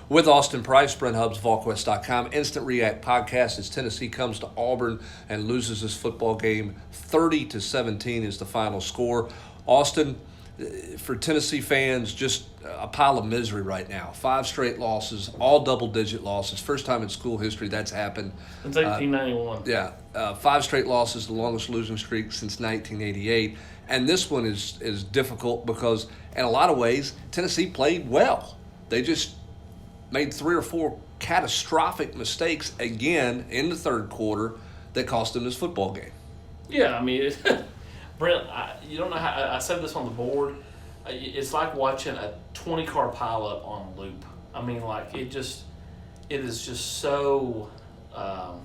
With Austin Price, Brent Hubbs, Volquest.com, Instant React Podcast as Tennessee comes to Auburn and loses this football game. 30-17 is the final score. Austin, for Tennessee fans, just a pile of misery right now. 5 straight losses, all double-digit losses. First time in school history that's happened. Since 1891. 5 straight losses, the longest losing streak since 1988. And this one is difficult because, in a lot of ways, Tennessee played well. They just made 3 or 4 catastrophic mistakes again in the third quarter that cost them this football game. Yeah, I mean, Brent, you don't know how I said this on the board. It's like watching a 20-car pileup on loop. I mean, like it is just so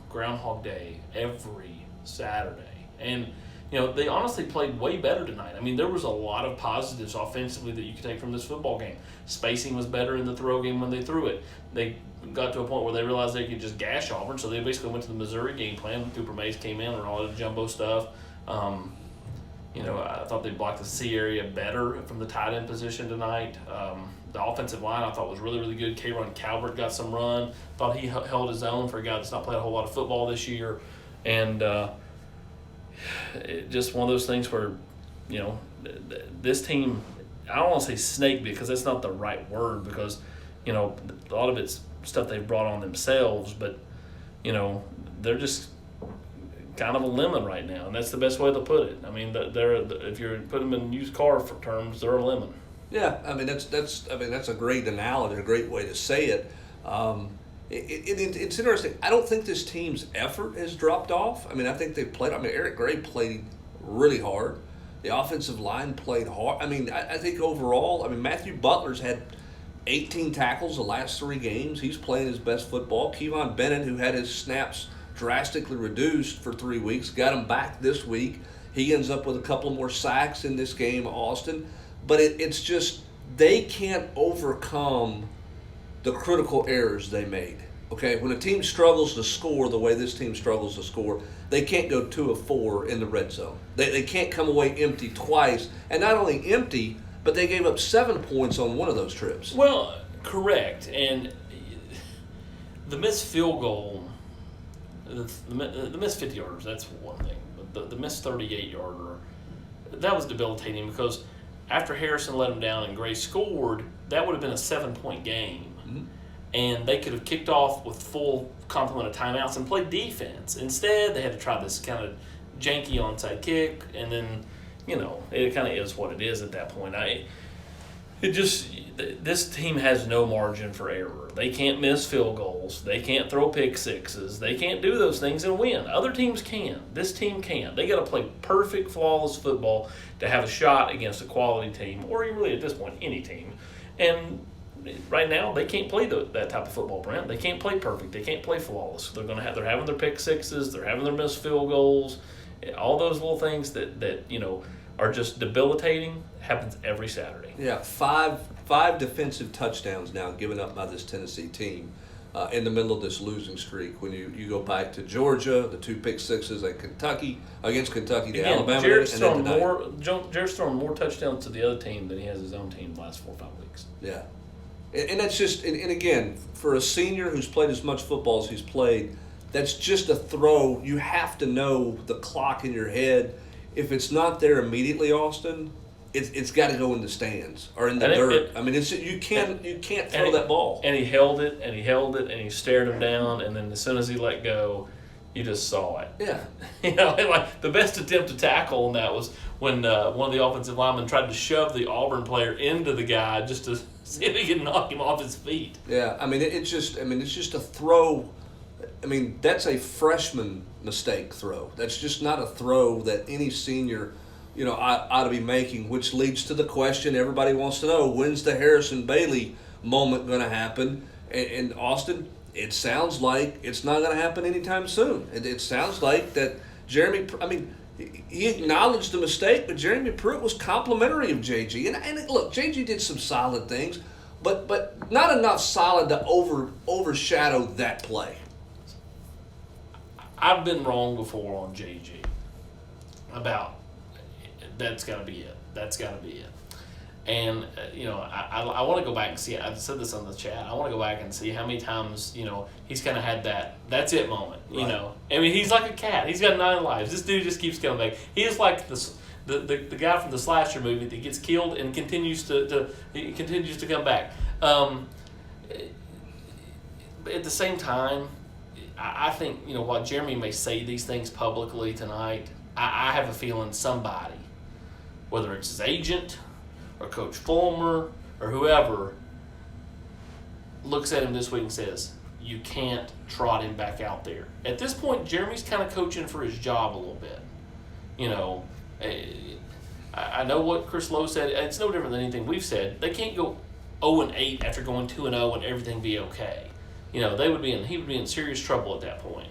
Groundhog Day every Saturday, and they honestly played way better tonight. I mean, there was a lot of positives offensively that you could take from this football game. Spacing was better in the throw game when they threw it. They got to a point where they realized they could just gash Auburn, so they basically went to the Missouri game plan. Cooper Mays came in and all the jumbo stuff. I thought they blocked the C area better from the tight end position tonight. The offensive line I thought was really, really good. K'Ron Calvert got some run. Thought he held his own for a guy that's not played a whole lot of football this year. And just one of those things where, this team, I don't want to say snake because that's not the right word because, a lot of it's stuff they've brought on themselves, but, they're just kind of a lemon right now, and that's the best way to put it. I mean, if you're putting them in used car terms, they're a lemon. Yeah, I mean that's a great analogy, a great way to say it. It's interesting. I don't think this team's effort has dropped off. I mean, I think they've played. I mean, Eric Gray played really hard. The offensive line played hard. I mean, I think overall, Matthew Butler's had 18 tackles the last 3 games. He's playing his best football. Kevon Bennett, who had his snaps drastically reduced for 3 weeks, got him back this week. He ends up with a couple more sacks in this game, Austin. But it's just they can't overcome the critical errors they made. Okay, when a team struggles to score the way this team struggles to score, they can't go 2 of 4 in the red zone. They can't come away empty twice, and not only empty, but they gave up 7 points on one of those trips. Well, correct, and the missed field goal, the missed 50-yarders, that's one thing, but the missed 38-yarder, that was debilitating because after Harrison let him down and Gray scored, that would have been a 7-point game. Mm-hmm. And they could have kicked off with full complement of timeouts and played defense. Instead, they had to try this kind of janky onside kick, and then, it kind of is what it is at that point. This team has no margin for error. They can't miss field goals. They can't throw pick sixes. They can't do those things and win. Other teams can. This team can't. They got to play perfect, flawless football to have a shot against a quality team, or really at this point, any team. And right now, they can't play that type of football, Brent. They can't play perfect. They can't play flawless. They're having their pick sixes. They're having their missed field goals. All those little things that are just debilitating happens every Saturday. Yeah, five defensive touchdowns now given up by this Tennessee team in the middle of this losing streak. When you go back to Georgia, the 2 pick sixes at against Kentucky, Again, Alabama, Jared's and then tonight. Jared's thrown more touchdowns to the other team than he has his own team the last 4 or 5 weeks. Yeah. And that's just, and again, for a senior who's played as much football as he's played, that's just a throw. You have to know the clock in your head. If it's not there immediately, Austin, it's got to go in the stands or in the dirt. You can't throw that ball. And he held it, and he stared him down, and then as soon as he let go, you just saw it. Yeah. Like the best attempt to tackle on that was when one of the offensive linemen tried to shove the Auburn player into the guy just to see if he could knock him off his feet. Yeah, it's just a throw. That's a freshman mistake throw. That's just not a throw that any senior, ought to be making, which leads to the question everybody wants to know, when's the Harrison Bailey moment going to happen? And Austin, it sounds like it's not going to happen anytime soon. It sounds like that Jeremy, he acknowledged the mistake, but Jeremy Pruitt was complimentary of JG. And look, JG did some solid things, but not enough solid to overshadow that play. I've been wrong before on JG about that's got to be it. That's got to be it. And I want to go back and see. I said this on the chat. I want to go back and see how many times he's kind of had that's it moment. Right. I mean, he's like a cat. He's got 9 lives. This dude just keeps coming back. He is like the guy from the slasher movie that gets killed and continues to come back. But at the same time, I think while Jeremy may say these things publicly tonight, I have a feeling somebody, whether it's his agent or Coach Fulmer or whoever, looks at him this week and says, you can't trot him back out there. At this point, Jeremy's kind of coaching for his job a little bit. I know what Chris Lowe said. It's no different than anything we've said. They can't go 0-8 after going 2-0 and everything be okay. He would be in serious trouble at that point.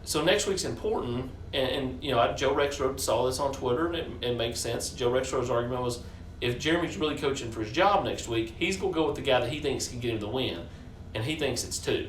So next week's important, and Joe Rexrode saw this on Twitter, and it makes sense. Joe Rexrode's argument was, if Jeremy's really coaching for his job next week, he's going to go with the guy that he thinks can get him the win, and he thinks it's 2.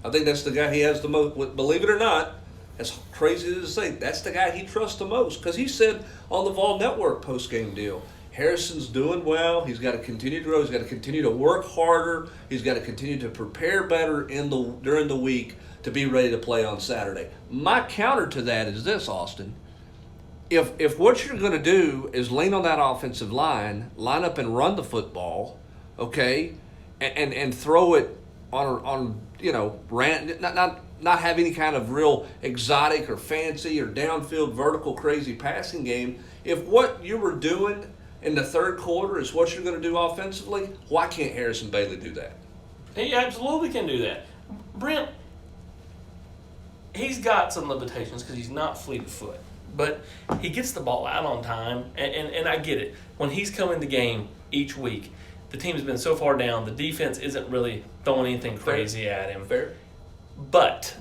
I think that's the guy he has the most. Believe it or not, as crazy as to say, that's the guy he trusts the most. Because he said on the Vol Network post-game deal, Harrison's doing well. He's got to continue to grow. He's got to continue to work harder. He's got to continue to prepare better during the week to be ready to play on Saturday. My counter to that is this, Austin. If what you're going to do is lean on that offensive line, line up and run the football, okay, and throw it on not have any kind of real exotic or fancy or downfield vertical crazy passing game. If what you were doing in the third quarter is what you're going to do offensively, why can't Harrison Bailey do that? He absolutely can do that. Brent, he's got some limitations because he's not fleet of foot. But he gets the ball out on time, and I get it. When he's come in the game each week, the team has been so far down, the defense isn't really throwing anything crazy at him. Fair. But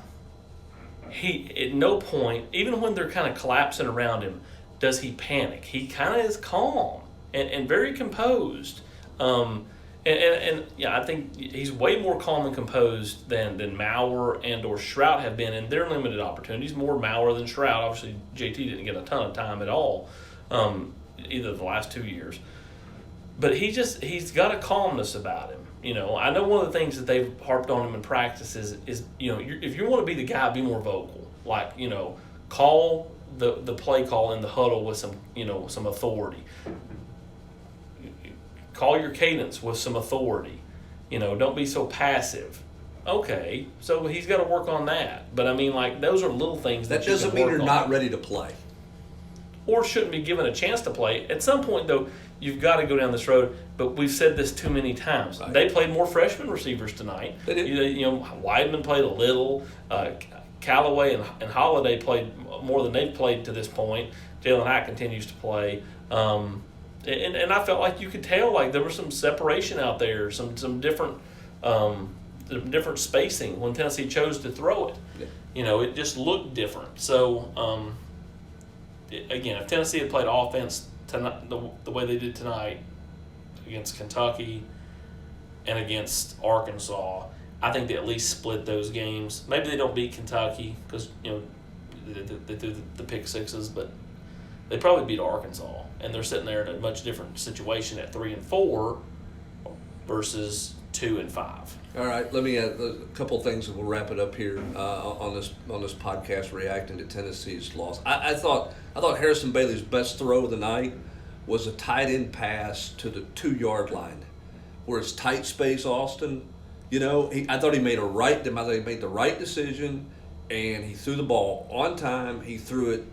he, at no point, even when they're kind of collapsing around him, does he panic. He kind of is calm and very composed. And I think he's way more calm and composed than Maurer and or Shrout have been in their limited opportunities. More Maurer than Shrout. Obviously, JT didn't get a ton of time at all, either of the last 2 years. But he's got a calmness about him. I know one of the things that they've harped on him in practice is if you want to be the guy, be more vocal. Like, call the play call in the huddle with some authority. Call your cadence with some authority. Don't be so passive. Okay, so he's got to work on that. But I mean, those are little things that doesn't mean you're not ready to play, or shouldn't be given a chance to play. At some point, though, you've got to go down this road. But we've said this too many times. Right. They played more freshman receivers tonight. They did. Weidman played a little. Callaway and Holiday played more than they've played to this point. Jalen Hyatt continues to play. And I felt like you could tell there was some separation out there, some different spacing when Tennessee chose to throw it. Yeah. It just looked different. So again, if Tennessee had played offense tonight, the way they did tonight against Kentucky and against Arkansas, I think they at least split those games. Maybe they don't beat Kentucky because they threw the pick sixes, but they probably beat Arkansas, and they're sitting there in a much different situation at 3-4 versus 2-5. All right, let me add a couple things, and we'll wrap it up here on this podcast reacting to Tennessee's loss. I thought Harrison Bailey's best throw of the night was a tight end pass to the 2-yard line, where it's tight space. Austin, I thought he made the right decision, and he threw the ball on time. He threw it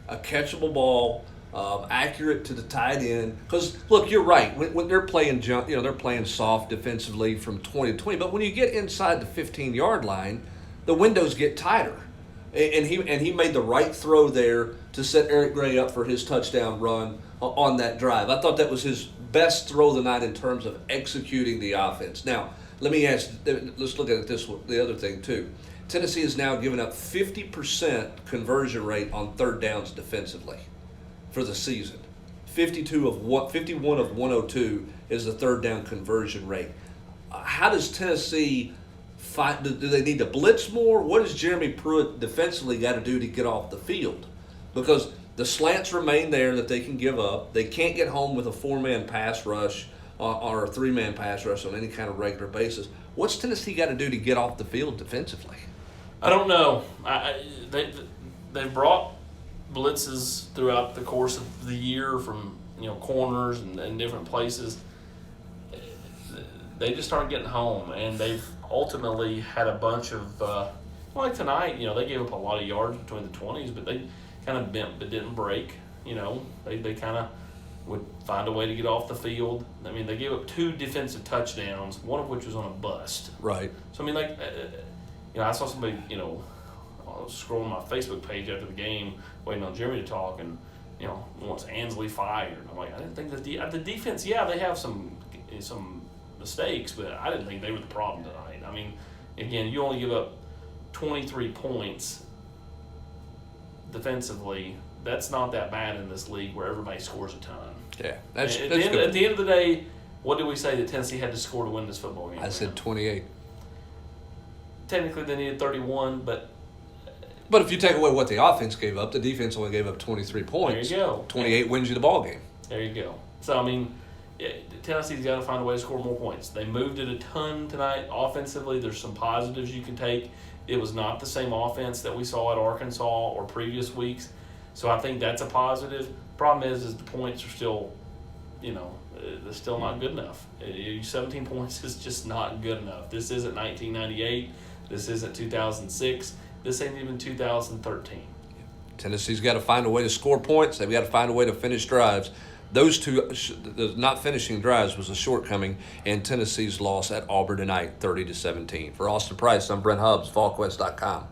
a catchable ball, accurate to the tight end. Because look, you're right. When they're playing they're playing soft defensively from 20 to 20. But when you get inside the 15-yard line, the windows get tighter. And he made the right throw there to set Eric Gray up for his touchdown run on that drive. I thought that was his best throw of the night in terms of executing the offense. Now, let's look at the other thing too. Tennessee has now given up 50% conversion rate on third downs defensively for the season. 51 of 102 is the third down conversion rate. How does Tennessee fight? Do they need to blitz more? What does Jeremy Pruitt defensively got to do to get off the field? Because The slants remain there that they can give up. They can't get home with a 4-man pass rush or a 3-man pass rush on any kind of regular basis. What's Tennessee got to do to get off the field defensively? I don't know. They brought blitzes throughout the course of the year from corners and different places. They just aren't getting home, and they've ultimately had a bunch of like tonight. They gave up a lot of yards between the 20s, but they kind of bent but didn't break. They kind of would find a way to get off the field. I mean, they gave up 2 defensive touchdowns, one of which was on a bust. Right. So I mean, I saw somebody, I was scrolling my Facebook page after the game, waiting on Jeremy to talk, and wants Ansley fired. I'm like, I didn't think the defense. Yeah, they have some mistakes, but I didn't think they were the problem tonight. I mean, again, you only give up 23 points defensively. That's not that bad in this league where everybody scores a ton. Yeah, At the end of the day, what did we say that Tennessee had to score to win this football game? I said 28. Technically, they needed 31, but if you take away what the offense gave up, the defense only gave up 23 points. There you go. 28 wins you the ball game. There you go. So, I mean, Tennessee's got to find a way to score more points. They moved it a ton tonight. Offensively, there's some positives you can take. It was not the same offense that we saw at Arkansas or previous weeks. So I think that's a positive. Problem is the points are still, they're still not good enough. 17 points is just not good enough. This isn't 1998. This isn't 2006. This ain't even 2013. Tennessee's got to find a way to score points. They've got to find a way to finish drives. Those 2 not finishing drives was a shortcoming in Tennessee's loss at Auburn tonight, 30-17. For Austin Price, I'm Brent Hubbs, Volquest.com.